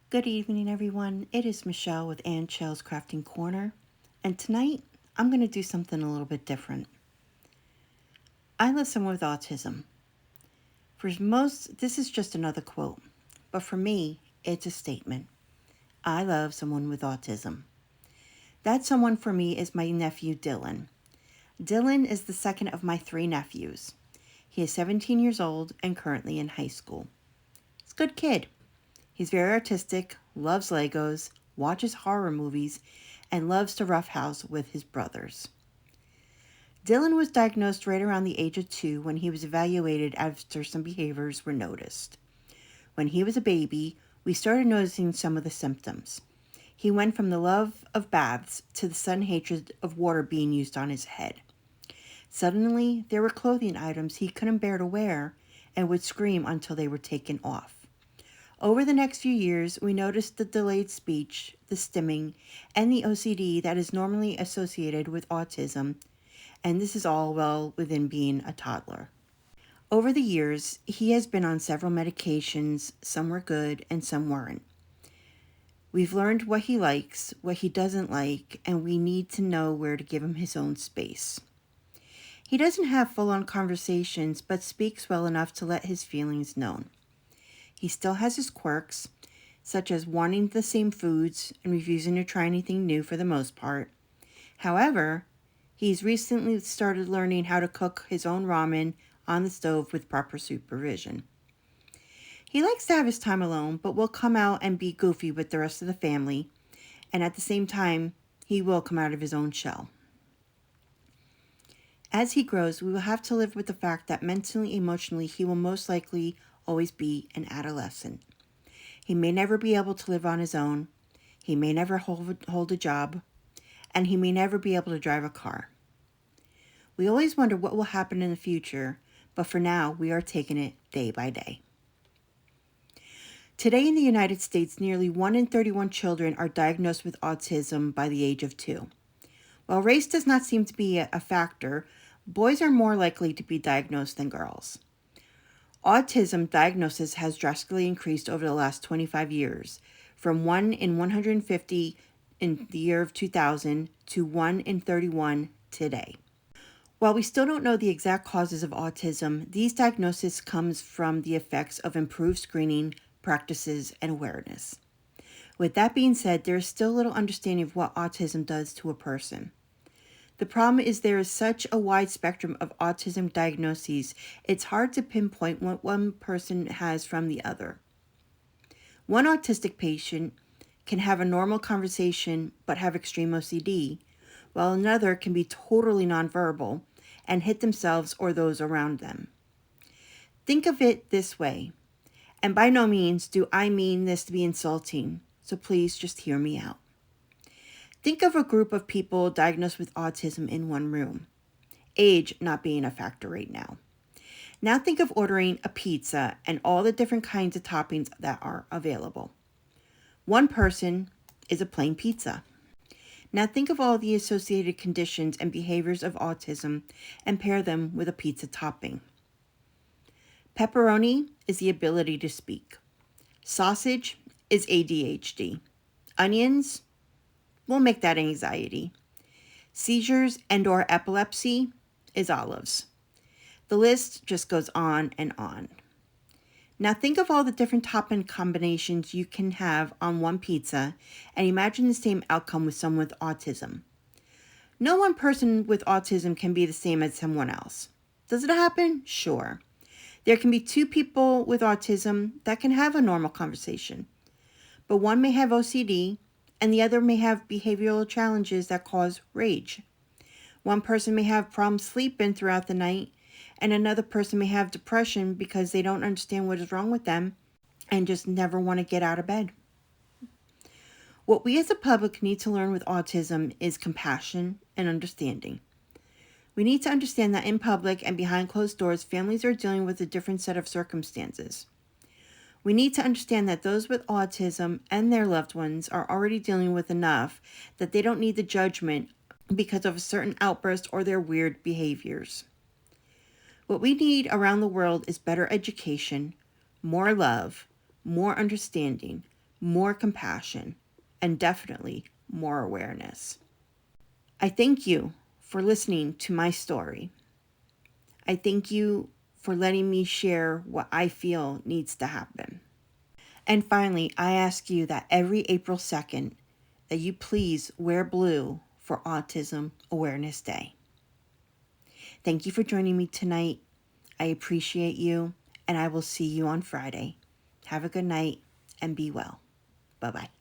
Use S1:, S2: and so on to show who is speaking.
S1: Good evening, everyone. It is Michelle with Ann Chell's Crafting Corner, and tonight I'm going to do something a little bit different. I love someone with autism. For most, this is just another quote, but for me, it's a statement. I love someone with autism. That someone for me is my nephew Dylan. Dylan is the second of my three nephews. He is 17 years old and currently in high school. He's a good kid. He's very artistic, loves Legos, watches horror movies, and loves to roughhouse with his brothers. Dylan was diagnosed right around the age of 2 when he was evaluated after some behaviors were noticed. When he was a baby, we started noticing some of the symptoms. He went from the love of baths to the sudden hatred of water being used on his head. Suddenly, there were clothing items he couldn't bear to wear and would scream until they were taken off. Over the next few years, we noticed the delayed speech, the stimming, and the OCD that is normally associated with autism, and this is all well within being a toddler. Over the years, he has been on several medications, some were good and some weren't. We've learned what he likes, what he doesn't like, and we need to know where to give him his own space. He doesn't have full-on conversations, but speaks well enough to let his feelings known. He still has his quirks, such as wanting the same foods and refusing to try anything new for the most part. However, he's recently started learning how to cook his own ramen on the stove with proper supervision. He likes to have his time alone, but will come out and be goofy with the rest of the family, and at the same time, he will come out of his own shell. As he grows, we will have to live with the fact that mentally, emotionally, he will most likely always be an adolescent. He may never be able to live on his own, he may never hold a job, and he may never be able to drive a car. We always wonder what will happen in the future, but for now, we are taking it day by day. Today in the United States, nearly 1 in 31 children are diagnosed with autism by the age of 2. While race does not seem to be a factor, boys are more likely to be diagnosed than girls. Autism diagnosis has drastically increased over the last 25 years, from 1 in 150 in the year of 2000 to 1 in 31 today. While we still don't know the exact causes of autism, these diagnoses comes from the effects of improved screening, practices, and awareness. With that being said, there is still little understanding of what autism does to a person. The problem is there is such a wide spectrum of autism diagnoses, it's hard to pinpoint what one person has from the other. One autistic patient can have a normal conversation but have extreme OCD, while another can be totally nonverbal and hit themselves or those around them. Think of it this way, and by no means do I mean this to be insulting, so please just hear me out. Think of a group of people diagnosed with autism in one room, age not being a factor right now. Now think of ordering a pizza and all the different kinds of toppings that are available. One person is a plain pizza. Now think of all the associated conditions and behaviors of autism and pair them with a pizza topping. Pepperoni is the ability to speak. Sausage is ADHD. Onions, we'll make that anxiety. Seizures and/or epilepsy is olives. The list just goes on and on. Now think of all the different topping combinations you can have on one pizza and imagine the same outcome with someone with autism. No one person with autism can be the same as someone else. Does it happen? Sure. There can be 2 people with autism that can have a normal conversation, but one may have OCD and the other may have behavioral challenges that cause rage. One person may have problems sleeping throughout the night, and another person may have depression because they don't understand what is wrong with them and just never want to get out of bed. What we as a public need to learn with autism is compassion and understanding. We need to understand that in public and behind closed doors, families are dealing with a different set of circumstances. We need to understand that those with autism and their loved ones are already dealing with enough that they don't need the judgment because of a certain outburst or their weird behaviors. What we need around the world is better education, more love, more understanding, more compassion, and definitely more awareness. I thank you for listening to my story. I thank you for letting me share what I feel needs to happen. And finally, I ask you that every April 2nd, that you please wear blue for Autism Awareness Day. Thank you for joining me tonight. I appreciate you, and I will see you on Friday. Have a good night and be well. Bye-bye.